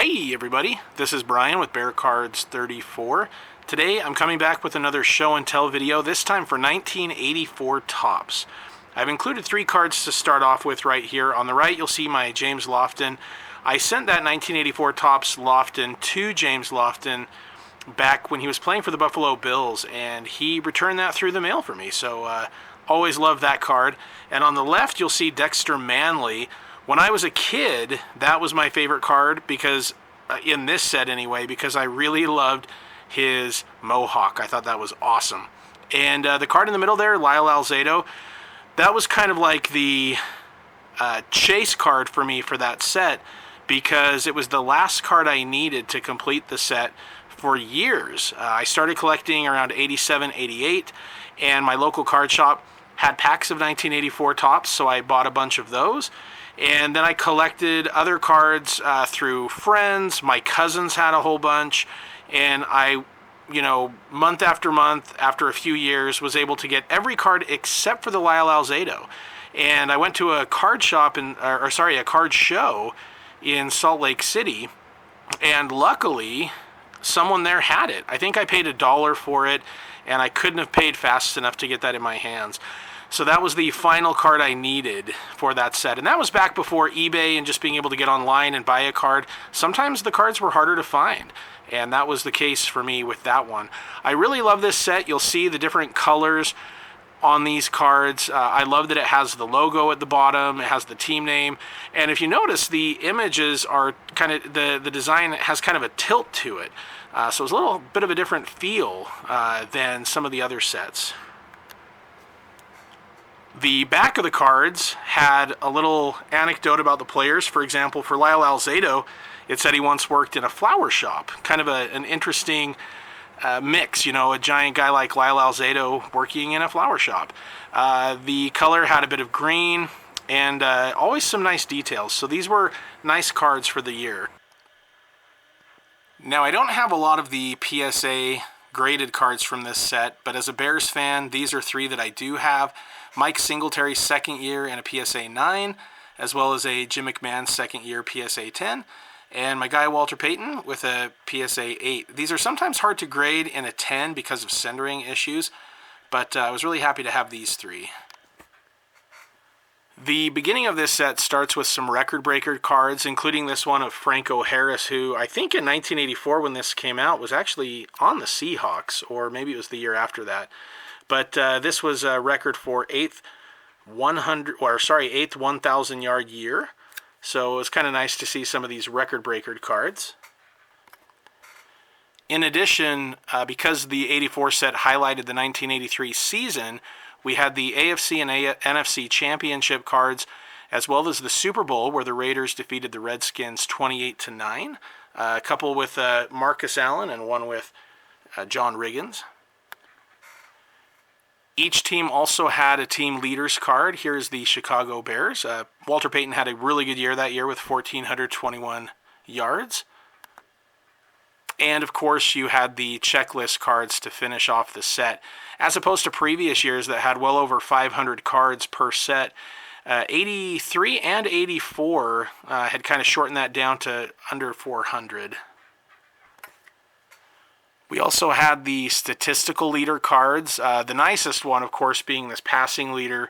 Hey everybody, this is Brian with Bear Cards 34. Today I'm coming back with another show and tell video, this time for 1984 Topps. I've included 3 cards to start off with right here. On the right you'll see my James Lofton. I sent that 1984 Topps Lofton to James Lofton back when he was playing for the Buffalo Bills, and he returned that through the mail for me, so always loved that card. And on the left you'll see Dexter Manley. When I was a kid, that was my favorite card because, in this set anyway, because I really loved his mohawk. I thought that was awesome. And the card in the middle there, Lyle Alzado, that was kind of like the chase card for me for that set because it was the last card I needed to complete the set for years. I started collecting around 87, 88, and my local card shop had packs of 1984 Topps, so I bought a bunch of those. And then I collected other cards through friends. My cousins had a whole bunch. And I, month after month, after a few years, was able to get every card except for the Lyle Alzado. And I went to a card shop, a card show in Salt Lake City. And luckily, someone there had it. I think I paid $1 for it, and I couldn't have paid fast enough to get that in my hands. So that was the final card I needed for that set. And that was back before eBay and just being able to get online and buy a card. Sometimes the cards were harder to find, and that was the case for me with that one. I really love this set. You'll see the different colors on these cards. I love that it has the logo at the bottom. It has the team name. And if you notice, the images are kind of, the design has kind of a tilt to it. So it's a little bit of a different feel than some of the other sets. The back of the cards had a little anecdote about the players. For example, for Lyle Alzado, it said he once worked in a flower shop. Kind of an interesting mix, a giant guy like Lyle Alzado working in a flower shop. The color had a bit of green and always some nice details. So these were nice cards for the year. Now, I don't have a lot of the PSA graded cards from this set, but as a Bears fan, these are 3 that I do have. Mike Singletary's second year and a PSA 9, as well as a Jim McMahon second year PSA 10, and my guy Walter Payton with a PSA 8. These are sometimes hard to grade in a 10 because of centering issues, but I was really happy to have these 3. The beginning of this set starts with some record breaker cards, including this one of Franco Harris, who I think in 1984 when this came out was actually on the Seahawks, or maybe it was the year after that. But this was a record for 8th 1,000-yard year. So it was kind of nice to see some of these record breaker cards. In addition, because the 84 set highlighted the 1983 season, we had the AFC and NFC championship cards, as well as the Super Bowl, where the Raiders defeated the Redskins 28-9. A couple with Marcus Allen and one with John Riggins. Each team also had a team leaders card. Here's the Chicago Bears. Walter Payton had a really good year that year with 1,421 yards. And, of course, you had the checklist cards to finish off the set. As opposed to previous years that had well over 500 cards per set, 83 and 84 had kind of shortened that down to under 400. We also had the statistical leader cards, the nicest one, of course, being this passing leader,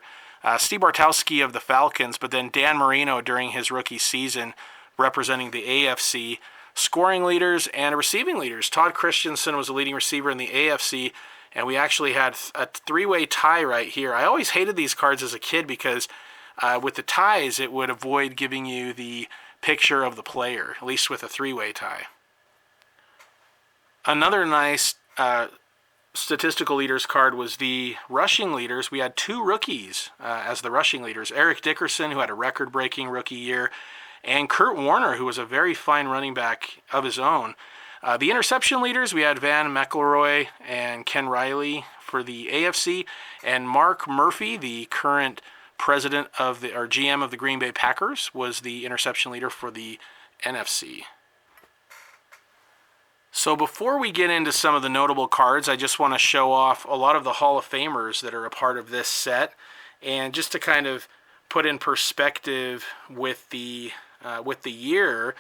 Steve Bartowski of the Falcons, but then Dan Marino during his rookie season representing the AFC, scoring leaders and receiving leaders. Todd Christensen was a leading receiver in the AFC, and we actually had a 3-way tie right here. I always hated these cards as a kid because with the ties, it would avoid giving you the picture of the player, at least with a 3-way tie. Another nice statistical leaders card was the rushing leaders. We had 2 rookies as the rushing leaders. Eric Dickerson, who had a record-breaking rookie year, and Kurt Warner, who was a very fine running back of his own. The interception leaders, we had Mcelroy and Ken Riley for the AFC, and Mark Murphy, the current president of or GM of the Green Bay Packers, was the interception leader for the NFC. So before we get into some of the notable cards, I just want to show off a lot of the Hall of Famers that are a part of this set, and just to kind of put in perspective with the year,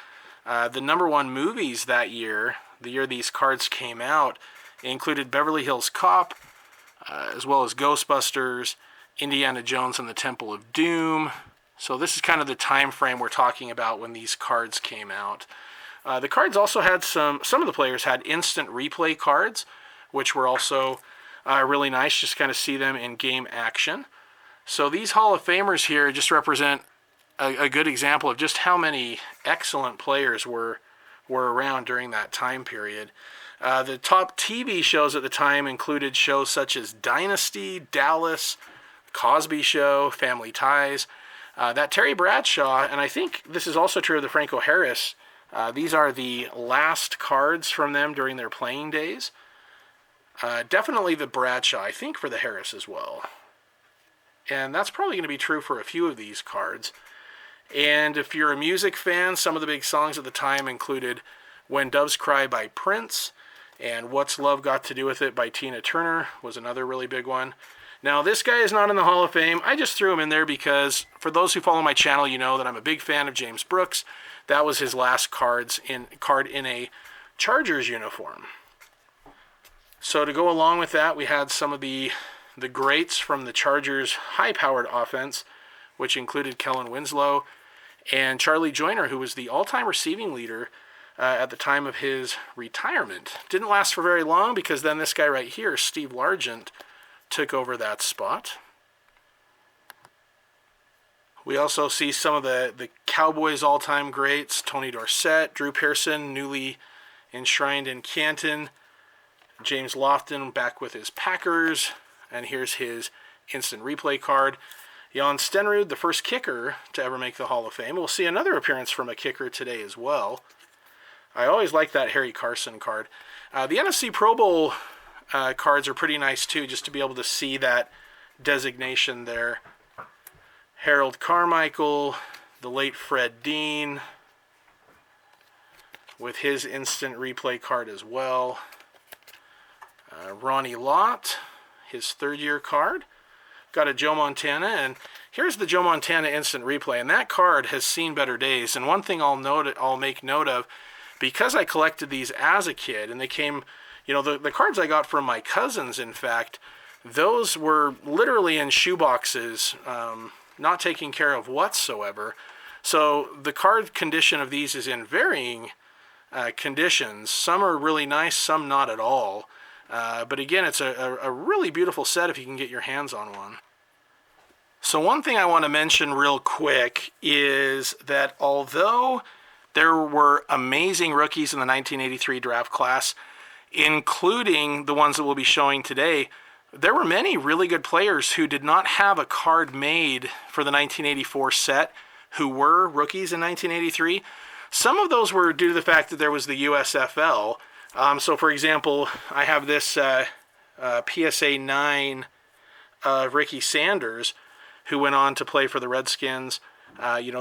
The number one movies that year, the year these cards came out, included Beverly Hills Cop, as well as Ghostbusters, Indiana Jones and the Temple of Doom. So this is kind of the time frame we're talking about when these cards came out. The cards also had some of the players had instant replay cards, which were also really nice, just kind of see them in game action. So these Hall of Famers here just represent a good example of just how many excellent players were around during that time period. The top TV shows at the time included shows such as Dynasty, Dallas, Cosby Show, Family Ties. That Terry Bradshaw, and I think this is also true of the Franco Harris, these are the last cards from them during their playing days. Definitely the Bradshaw, I think for the Harris as well. And that's probably going to be true for a few of these cards. And if you're a music fan, some of the big songs at the time included When Doves Cry by Prince, and What's Love Got to Do with It by Tina Turner was another really big one. Now, this guy is not in the Hall of Fame. I just threw him in there because for those who follow my channel, you know that I'm a big fan of James Brooks. That was his last card in a Chargers uniform. So to go along with that, we had some of the greats from the Chargers' high-powered offense, which included Kellen Winslow and Charlie Joyner, who was the all-time receiving leader at the time of his retirement. Didn't last for very long because then this guy right here, Steve Largent, took over that spot. We also see some of the Cowboys all-time greats, Tony Dorsett, Drew Pearson, newly enshrined in Canton, James Lofton back with his Packers, and here's his instant replay card. Jan Stenrud, the first kicker to ever make the Hall of Fame. We'll see another appearance from a kicker today as well. I always like that Harry Carson card. The NFC Pro Bowl cards are pretty nice too, just to be able to see that designation there. Harold Carmichael, the late Fred Dean, with his instant replay card as well. Ronnie Lott, his third-year card. Got a Joe Montana, and here's the Joe Montana instant replay, and that card has seen better days. And one thing I'll make note of, because I collected these as a kid, and they came, you know, the cards I got from my cousins, in fact, those were literally in shoeboxes, not taken care of whatsoever. So the card condition of these is in varying conditions. Some are really nice, some not at all. But again, it's a really beautiful set if you can get your hands on one. So one thing I want to mention real quick is that although there were amazing rookies in the 1983 draft class, including the ones that we'll be showing today, there were many really good players who did not have a card made for the 1984 set who were rookies in 1983. Some of those were due to the fact that there was the USFL. So, for example, I have this PSA 9 of Ricky Sanders, who went on to play for the Redskins.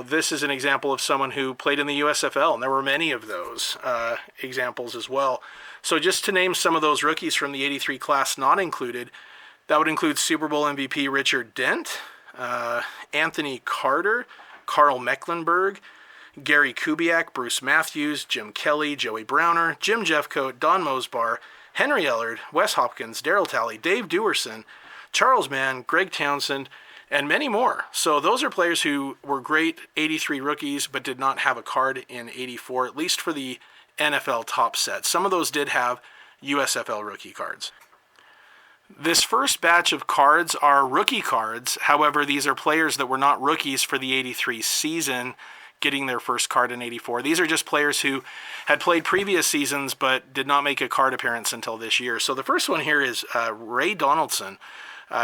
This is an example of someone who played in the USFL, and there were many of those examples as well. So just to name some of those rookies from the 83 class not included, that would include Super Bowl MVP Richard Dent, Anthony Carter, Carl Mecklenburg, Gary Kubiak, Bruce Matthews, Jim Kelly, Joey Browner, Jim Jeffcoat, Don Mosbar, Henry Ellard, Wes Hopkins, Darryl Talley, Dave Dewerson, Charles Mann, Greg Townsend, and many more. So those are players who were great 83 rookies but did not have a card in 84, at least for the NFL top set. Some of those did have USFL rookie cards. This first batch of cards are rookie cards. However, these are players that were not rookies for the 83 season getting their first card in 84. These are just players who had played previous seasons but did not make a card appearance until this year. So the first one here is Ray Donaldson.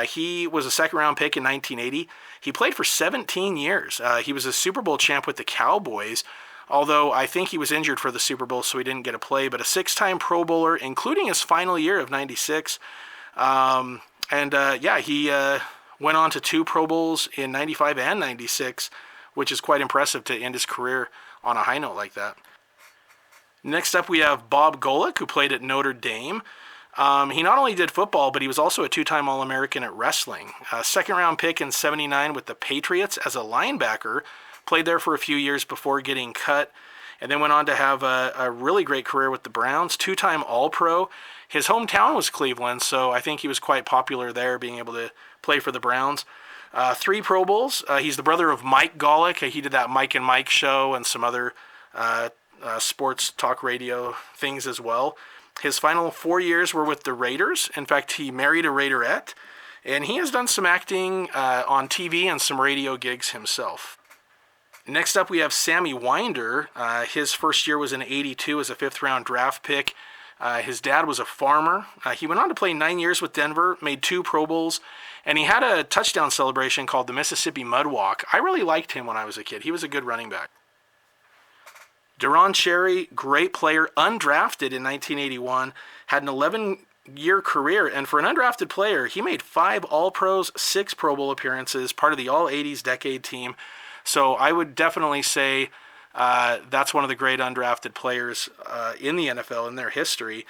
He was a second-round pick in 1980. He played for 17 years. He was a Super Bowl champ with the Cowboys, although I think he was injured for the Super Bowl, so he didn't get a play, but a six-time Pro Bowler, including his final year of 96. He went on to 2 Pro Bowls in 95 and 96, which is quite impressive to end his career on a high note like that. Next up, we have Bob Golick, who played at Notre Dame. He not only did football, but he was also a 2-time All-American at wrestling. Second-round pick in 79 with the Patriots as a linebacker. Played there for a few years before getting cut and then went on to have a really great career with the Browns, two-time All-Pro. His hometown was Cleveland, so I think he was quite popular there, being able to play for the Browns. 3 Pro Bowls. He's the brother of Mike Golick. He did that Mike and Mike show and some other sports talk radio things as well. His final 4 years were with the Raiders. In fact, he married a Raiderette, and he has done some acting on TV and some radio gigs himself. Next up, we have Sammy Winder. His first year was in '82 as a 5th-round draft pick. His dad was a farmer. He went on to play 9 years with Denver, made 2 Pro Bowls, and he had a touchdown celebration called the Mississippi Mud Walk. I really liked him when I was a kid. He was a good running back. Duron Sherry, great player, undrafted in 1981, had an 11-year career, and for an undrafted player, he made 5 All-Pros, 6 Pro Bowl appearances, part of the All-80s decade team. So I would definitely say that's one of the great undrafted players in the NFL in their history.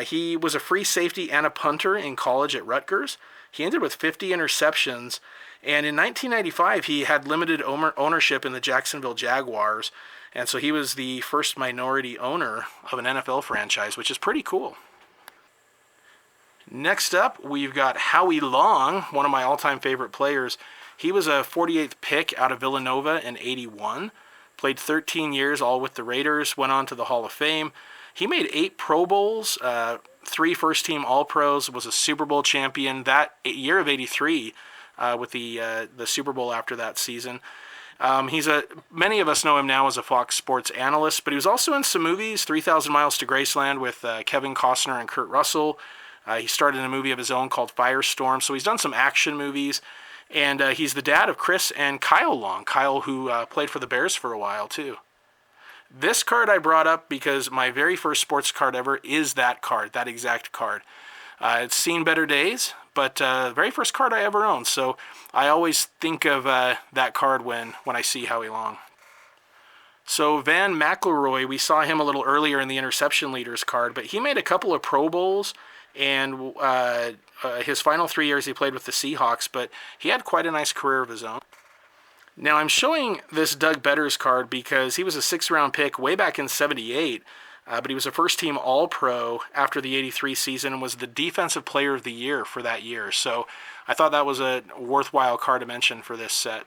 He was a free safety and a punter in college at Rutgers. He ended with 50 interceptions, and in 1995 he had limited ownership in the Jacksonville Jaguars, and so he was the first minority owner of an NFL franchise, which is pretty cool. Next up, we've got Howie Long, one of my all-time favorite players. He was a 48th pick out of Villanova in '81. Played 13 years, all with the Raiders, went on to the Hall of Fame. He made 8 Pro Bowls, 3 first-team All-Pros, was a Super Bowl champion that year of '83 with the Super Bowl after that season. Many of us know him now as a Fox Sports analyst, but he was also in some movies, 3,000 Miles to Graceland with Kevin Costner and Kurt Russell. He starred in a movie of his own called Firestorm, so he's done some action movies. And he's the dad of Chris and Kyle Long. Kyle, who played for the Bears for a while, too. This card I brought up because my very first sports card ever is that card, that exact card. It's seen better days, but the very first card I ever owned. So I always think of that card when I see Howie Long. So Van Mccelroy, we saw him a little earlier in the interception leaders card, but he made a couple of Pro Bowls, and his final 3 years he played with the Seahawks, but he had quite a nice career of his own. Now I'm showing this Doug Betters card because he was a 6th-round pick way back in '78, but he was a first-team All-Pro after the '83 season and was the Defensive Player of the Year for that year. So I thought that was a worthwhile card to mention for this set.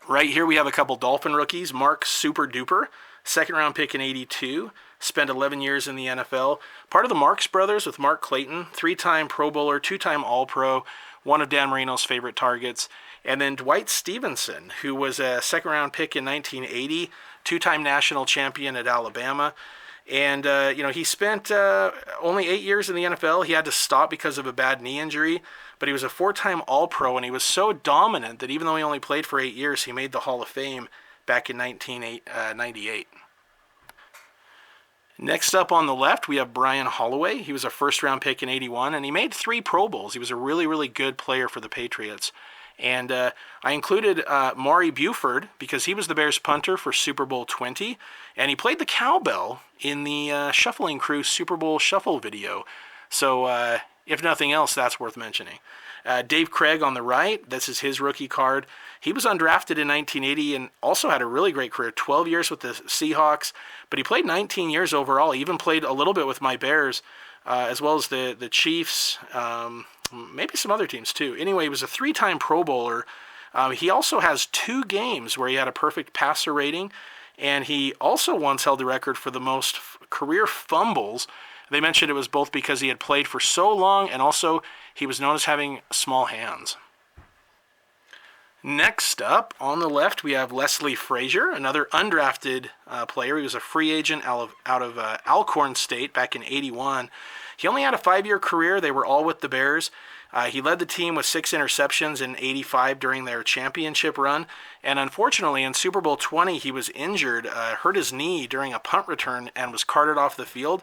Right here we have a couple Dolphin rookies. Mark Super Duper, 2nd-round pick in '82. Spent 11 years in the NFL. Part of the Marks brothers with Mark Clayton, 3-time Pro Bowler, 2-time All-Pro, one of Dan Marino's favorite targets. And then Dwight Stevenson, who was a 2nd-round pick in 1980, 2-time national champion at Alabama. And, he spent only 8 years in the NFL. He had to stop because of a bad knee injury, but he was a 4-time All-Pro, and he was so dominant that even though he only played for 8 years, he made the Hall of Fame back in 1998. Next up on the left, we have Brian Holloway. He was a 1st-round pick in '81, and he made 3 Pro Bowls. He was a really, really good player for the Patriots. And I included Maury Buford because he was the Bears punter for Super Bowl 20, and he played the cowbell in the Shuffling Crew Super Bowl Shuffle video. So if nothing else, that's worth mentioning. Dave Craig on the right, this is his rookie card. He was undrafted in 1980 and also had a really great career, 12 years with the Seahawks, but he played 19 years overall. He even played a little bit with my Bears, as well as the Chiefs, maybe some other teams too. Anyway, he was a 3-time Pro Bowler. He also has 2 games where he had a perfect passer rating, and he also once held the record for the most career fumbles. They mentioned it was both because he had played for so long and also he was known as having small hands. Next up, on the left, we have Leslie Frazier, another undrafted player. He was a free agent out of Alcorn State back in '81. He only had a 5-year career. They were all with the Bears. He led the team with 6 interceptions in '85 during their championship run. And unfortunately, in Super Bowl 20, he was injured, hurt his knee during a punt return, and was carted off the field.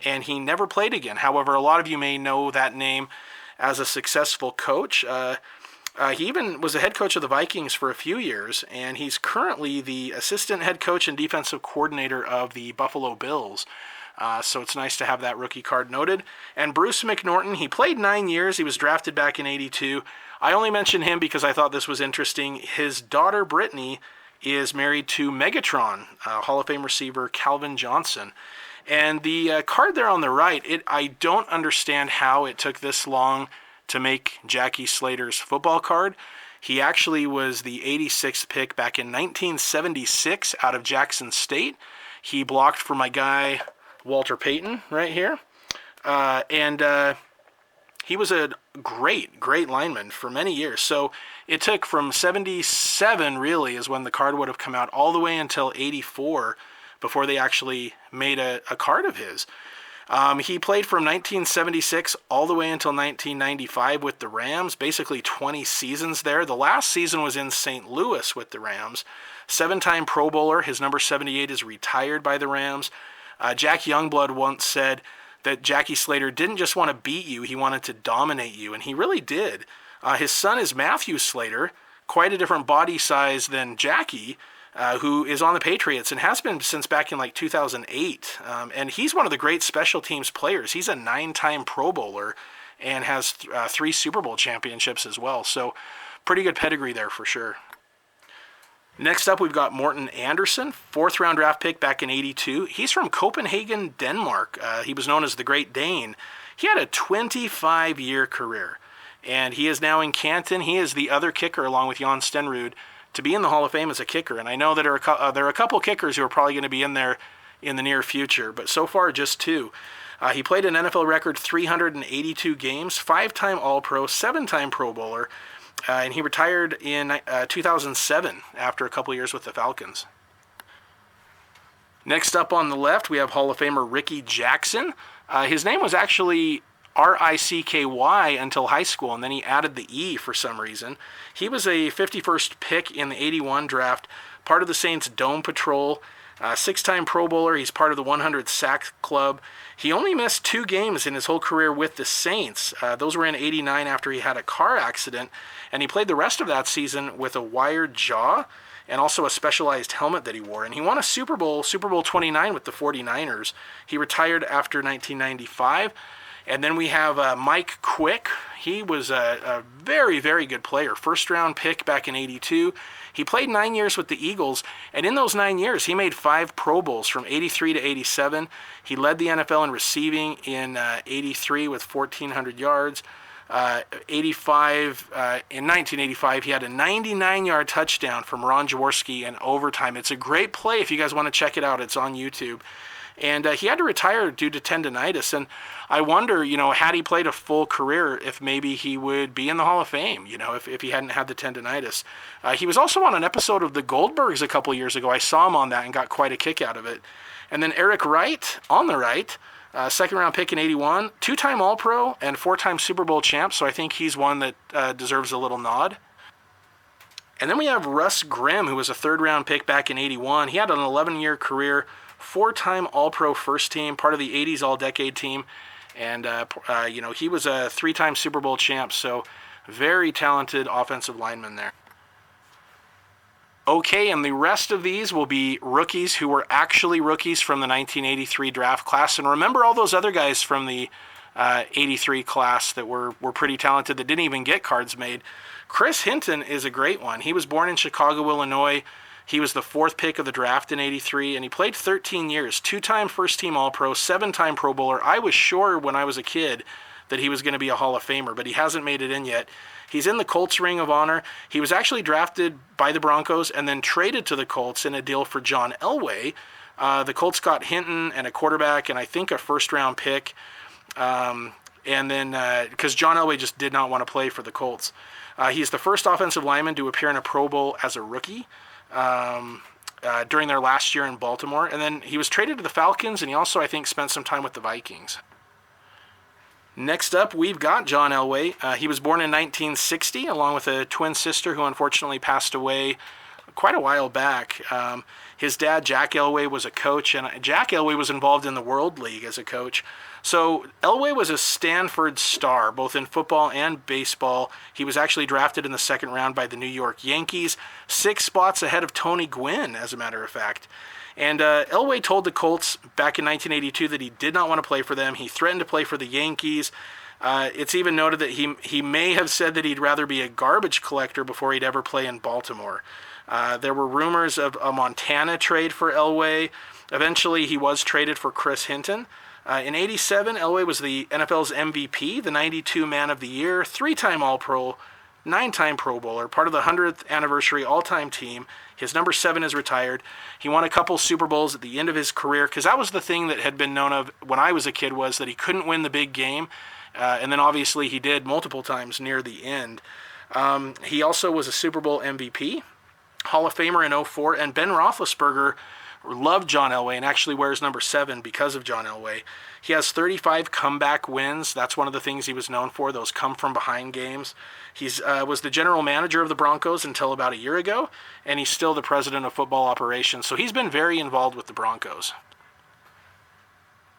And he never played again. However, a lot of you may know that name as a successful coach. He even was a head coach of the Vikings for a few years, and he's currently the assistant head coach and defensive coordinator of the Buffalo Bills. So it's nice to have that rookie card noted. And Bruce Mcnorton, he played 9 years. He was drafted back in '82. I only mention him because I thought this was interesting. His daughter, Brittany, is married to Megatron, Hall of Fame receiver Calvin Johnson. And the card there on the right, I don't understand how it took this long to make Jackie Slater's football card. He actually was the 86th pick back in 1976 out of Jackson State. He blocked for my guy Walter Payton right here. And he was a great lineman for many years. So it took from 77 really is when the card would have come out all the way until 84 before they actually made a card of his. He played from 1976 all the way until 1995 with the Rams, basically 20 seasons there. The last season was in St. Louis with the Rams. 7-time Pro Bowler, his number 78 is retired by the Rams. Jack Youngblood once said that Jackie Slater didn't just want to beat you, he wanted to dominate you, and he really did. His son is Matthew Slater, quite a different body size than Jackie, who is on the Patriots and has been since back in like 2008. And he's one of the great special teams players. He's a 9-time Pro Bowler and has 3 Super Bowl championships as well. So pretty good pedigree there for sure. Next up, we've got Morton Anderson, 4th-round draft pick back in 82. He's from Copenhagen, Denmark. He was known as the Great Dane. He had a 25-year career, and he is now in Canton. He is the other kicker, along with Jan Stenrud, to be in the Hall of Fame as a kicker. And I know that there are a couple kickers who are probably going to be in there in the near future, but so far just 2. He played an NFL record 382 games, 5-time All-Pro, 7-time Pro Bowler, and he retired in 2007 after a couple years with the Falcons. Next up on the left, we have Hall of Famer Ricky Jackson. His name was actually R-I-C-K-Y until high school, and then he added the E for some reason. He was a 51st pick in the 81 draft, part of the Saints Dome Patrol, 6-time Pro Bowler. He's part of the 100 sack club. He only missed 2 games in his whole career with the Saints. Those were in 89 after he had a car accident, and he played the rest of that season with a wired jaw and also a specialized helmet that he wore. And he won a Super Bowl 29 with the 49ers. He retired after 1995. And then we have Mike Quick. He was a very, very good player. 1st-round pick back in 82. He played 9 years with the Eagles, and in those 9 years, he made 5 Pro Bowls from 83 to 87. He led the NFL in receiving in 83 with 1,400 yards. 1985, he had a 99-yard touchdown from Ron Jaworski in overtime. It's a great play if you guys want to check it out. It's on YouTube. And he had to retire due to tendonitis. And I wonder, had he played a full career, if maybe he would be in the Hall of Fame, if he hadn't had the tendonitis. He was also on an episode of The Goldbergs a couple years ago. I saw him on that and got quite a kick out of it. And then Eric Wright, on the right, 2nd-round pick in 81, 2-time All-Pro and 4-time Super Bowl champ. So I think he's one that deserves a little nod. And then we have Russ Grimm, who was a 3rd-round pick back in 81. He had an 11-year career, 4-time All-Pro first team, part of the 80s All-Decade team. And, he was a 3-time Super Bowl champ, so very talented offensive lineman there. Okay, and the rest of these will be rookies who were actually rookies from the 1983 draft class. And remember all those other guys from the 83 class that were pretty talented that didn't even get cards made. Chris Hinton is a great one. He was born in Chicago, Illinois. He was the 4th pick of the draft in 83, and he played 13 years, 2-time first-team All-Pro, 7-time Pro Bowler. I was sure when I was a kid that he was going to be a Hall of Famer, but he hasn't made it in yet. He's in the Colts Ring of Honor. He was actually drafted by the Broncos and then traded to the Colts in a deal for John Elway. The Colts got Hinton and a quarterback and I think a 1st-round pick, and then because John Elway just did not want to play for the Colts. He's the first offensive lineman to appear in a Pro Bowl as a rookie during their last year in Baltimore. And then he was traded to the Falcons, and he also, I think, spent some time with the Vikings. Next up, we've got John Elway. He was born in 1960, along with a twin sister who unfortunately passed away quite a while back. His dad, Jack Elway, was a coach, and Jack Elway was involved in the World League as a coach. So Elway was a Stanford star, both in football and baseball. He was actually drafted in the 2nd round by the New York Yankees, 6 spots ahead of Tony Gwynn, as a matter of fact. And Elway told the Colts back in 1982 that he did not want to play for them. He threatened to play for the Yankees. It's even noted that he may have said that he'd rather be a garbage collector before he'd ever play in Baltimore. There were rumors of a Montana trade for Elway. Eventually, he was traded for Chris Hinton. In '87, Elway was the NFL's MVP, the 92 Man of the Year, 3-time All-Pro, 9-time Pro Bowler, part of the 100th anniversary all-time team. His number 7 is retired. He won a couple Super Bowls at the end of his career, because that was the thing that had been known of when I was a kid, was that he couldn't win the big game. And then obviously he did multiple times near the end. He also was a Super Bowl MVP, Hall of Famer in '04, and Ben Roethlisberger loved John Elway and actually wears number 7 because of John Elway. He has 35 comeback wins. That's one of the things he was known for, those come-from-behind games. He was the general manager of the Broncos until about a year ago, and he's still the president of football operations, so he's been very involved with the Broncos.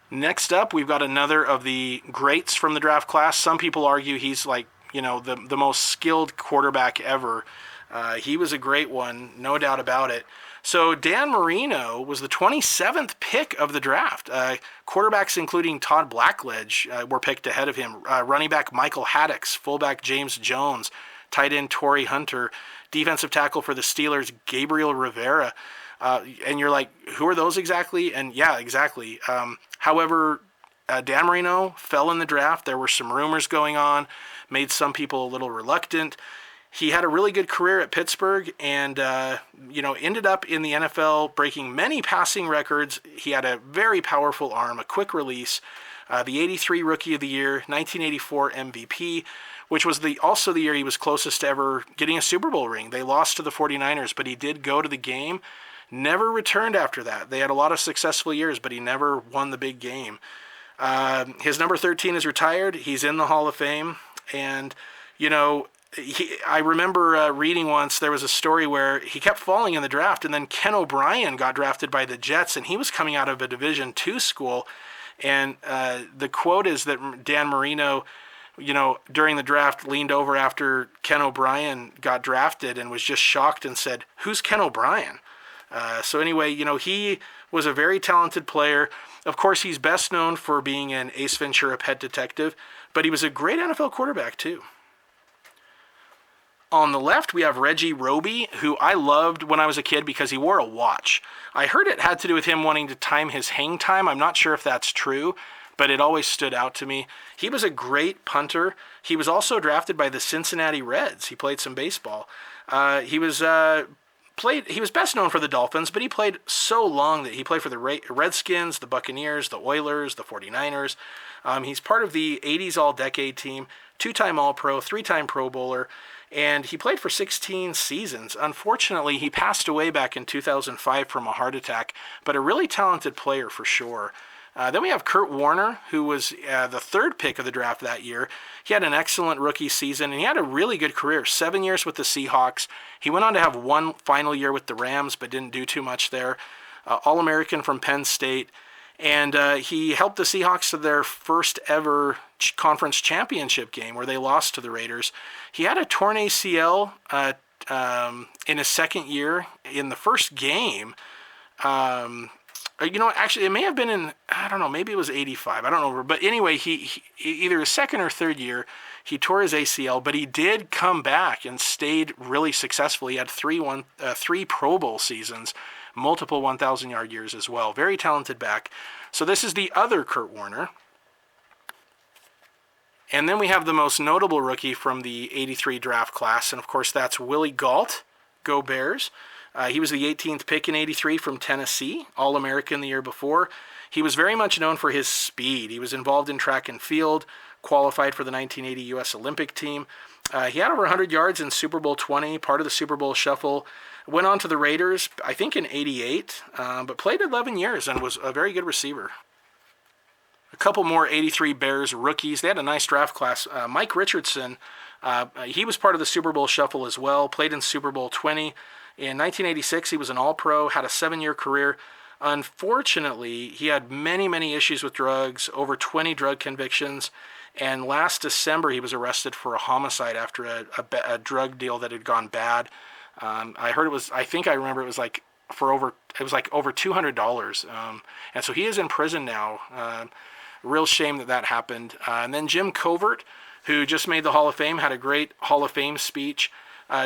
Next up, we've got another of the greats from the draft class. Some people argue he's like, the most skilled quarterback ever. He was a great one, no doubt about it. So Dan Marino was the 27th pick of the draft. Quarterbacks including Todd Blackledge were picked ahead of him. Running back Michael Haddix, fullback James Jones, tight end Torrey Hunter, defensive tackle for the Steelers Gabriel Rivera. And you're like, who are those exactly? And yeah, exactly. However, Dan Marino fell in the draft. There were some rumors going on, made some people a little reluctant. He had a really good career at Pittsburgh and, ended up in the NFL breaking many passing records. He had a very powerful arm, a quick release, the '83 Rookie of the Year, 1984 MVP, which was also the year he was closest to ever getting a Super Bowl ring. They lost to the 49ers, but he did go to the game, never returned after that. They had a lot of successful years, but he never won the big game. His number 13 is retired. He's in the Hall of Fame, and, I remember reading once, there was a story where he kept falling in the draft, and then Ken O'Brien got drafted by the Jets, and he was coming out of a Division II school, and the quote is that Dan Marino, during the draft leaned over after Ken O'Brien got drafted and was just shocked and said, "Who's Ken O'Brien?" So anyway, he was a very talented player. Of course, he's best known for being an Ace Ventura pet detective, but he was a great NFL quarterback too. On the left, we have Reggie Roby, who I loved when I was a kid because he wore a watch. I heard it had to do with him wanting to time his hang time. I'm not sure if that's true, but it always stood out to me. He was a great punter. He was also drafted by the Cincinnati Reds. He played some baseball. He was best known for the Dolphins, but he played so long that he played for the Redskins, the Buccaneers, the Oilers, the 49ers. He's part of the '80s All-Decade team, 2-time All-Pro, 3-time Pro Bowler, and he played for 16 seasons. Unfortunately, he passed away back in 2005 from a heart attack, but a really talented player for sure. Then we have Kurt Warner, who was the 3rd pick of the draft that year. He had an excellent rookie season, and he had a really good career, 7 years with the Seahawks. He went on to have one final year with the Rams, but didn't do too much there. All-American from Penn State. And he helped the Seahawks to their first ever conference championship game where they lost to the Raiders. He had a torn ACL in his second year. In the first game, actually, it may have been in, I don't know, maybe it was '85. I don't know. But anyway, he either his second or third year, he tore his ACL, but he did come back and stayed really successful. He had three Pro Bowl seasons, multiple 1,000-yard years as well. Very talented back. So this is the other Kurt Warner. And then we have the most notable rookie from the '83 draft class, and of course that's Willie Gault. Go Bears. He was the 18th pick in '83 from Tennessee, All-American the year before. He was very much known for his speed. He was involved in track and field, qualified for the 1980 U.S. Olympic team. He had over 100 yards in Super Bowl 20, part of the Super Bowl Shuffle. Went on to the Raiders, I think in '88, but played 11 years and was a very good receiver. A couple more '83 Bears rookies. They had a nice draft class. Mike Richardson, he was part of the Super Bowl Shuffle as well, played in Super Bowl 20. In 1986, he was an All-Pro, had a 7-year career. Unfortunately, he had many, many issues with drugs, over 20 drug convictions, and last December he was arrested for a homicide after a drug deal that had gone bad. I remember it was like over $200. And so he is in prison now. Real shame that happened. And then Jim Covert, who just made the Hall of Fame, had a great Hall of Fame speech.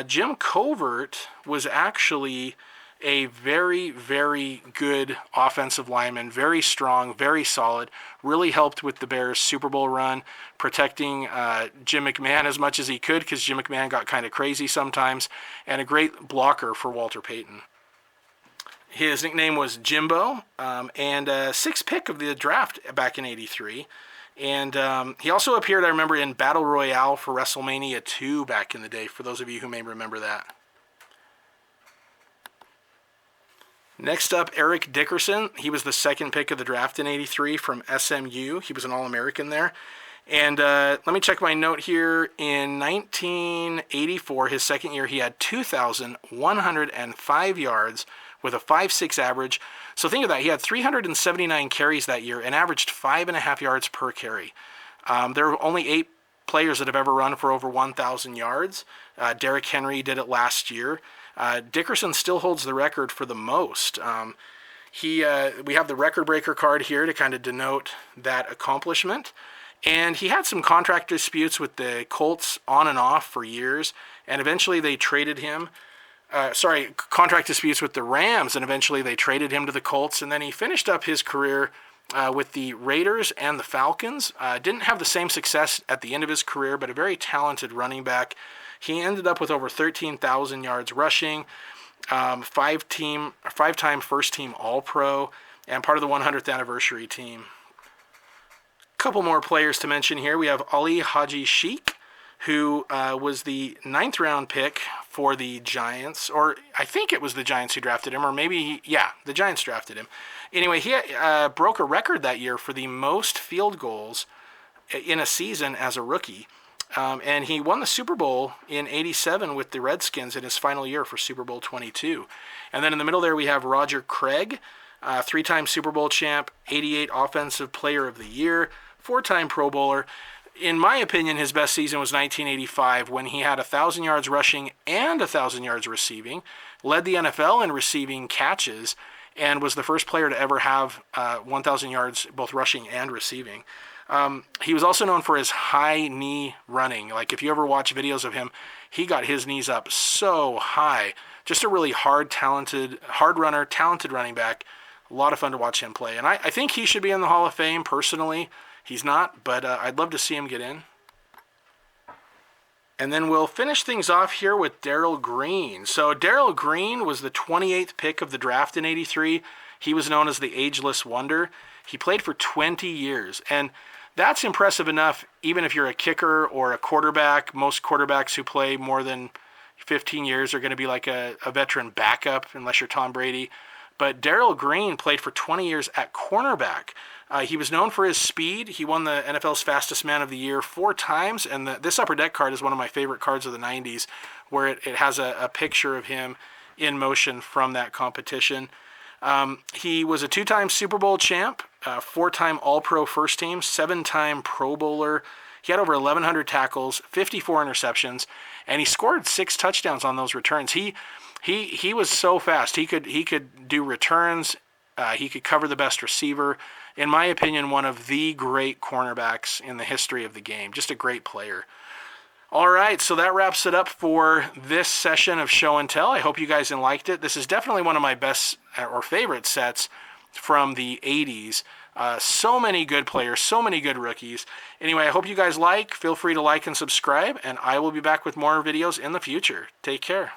Jim Covert was actually a very, very good offensive lineman, very strong, very solid, really helped with the Bears' Super Bowl run, protecting Jim McMahon as much as he could because Jim McMahon got kind of crazy sometimes, and a great blocker for Walter Payton. His nickname was Jimbo, and sixth pick of the draft back in '83. And he also appeared, I remember, in Battle Royale for WrestleMania 2 back in the day, for those of you who may remember that. Next up, Eric Dickerson. He was the second pick of the draft in '83 from SMU. He was an All-American there. And let me check my note here. In 1984, his second year, he had 2,105 yards with a 5.6 average. So think of that. He had 379 carries that year and averaged 5.5 yards per carry. There are only 8 players that have ever run for over 1,000 yards. Derrick Henry did it last year. Dickerson still holds the record for the most. We have the record breaker card here to kind of denote that accomplishment. And he had some contract disputes with the Colts on and off for years, and eventually they traded him. Contract disputes with the Rams, and eventually they traded him to the Colts, and then he finished up his career with the Raiders and the Falcons. Didn't have the same success at the end of his career, but a very talented running back. He ended up with over 13,000 yards rushing, five-time first-team All-Pro, and part of the 100th anniversary team. Couple more players to mention here. We have Ali Haji Sheikh, who was the 9th round pick for the Giants, or I think it was the Giants who drafted him, or maybe, the Giants drafted him. Anyway, he broke a record that year for the most field goals in a season as a rookie. And he won the Super Bowl in '87 with the Redskins in his final year for Super Bowl 22. And then in the middle there we have Roger Craig, 3-time Super Bowl champ, '88 Offensive Player of the Year, 4-time Pro Bowler. In my opinion, his best season was 1985 when he had 1,000 yards rushing and 1,000 yards receiving, led the NFL in receiving catches, and was the first player to ever have 1,000 yards both rushing and receiving. He was also known for his high knee running. Like if you ever watch videos of him, he got his knees up so high. Just a really hard runner, talented running back. A lot of fun to watch him play. And I think he should be in the Hall of Fame personally. He's not, but I'd love to see him get in. And then we'll finish things off here with Daryl Green. So Daryl Green was the 28th pick of the draft in '83. He was known as the Ageless Wonder. He played for 20 years, and that's impressive enough even if you're a kicker or a quarterback. Most quarterbacks who play more than 15 years are going to be like a veteran backup unless you're Tom Brady. But Daryl Green played for 20 years at cornerback. He was known for his speed. He won the NFL's Fastest Man of the Year 4 times, and this Upper Deck card is one of my favorite cards of the 90s, where it has a picture of him in motion from that competition. He was a 2-time Super Bowl champ, 4-time All-Pro First Team, 7-time Pro Bowler. He had over 1,100 tackles, 54 interceptions, and he scored 6 touchdowns on those returns. He was so fast. He could do returns. He could cover the best receiver. In my opinion, one of the great cornerbacks in the history of the game. Just a great player. All right, so that wraps it up for this session of Show and Tell. I hope you guys liked it. This is definitely one of my best or favorite sets from the 80s. So many good players, so many good rookies. Anyway, I hope you guys feel free to like and subscribe, and I will be back with more videos in the future. Take care.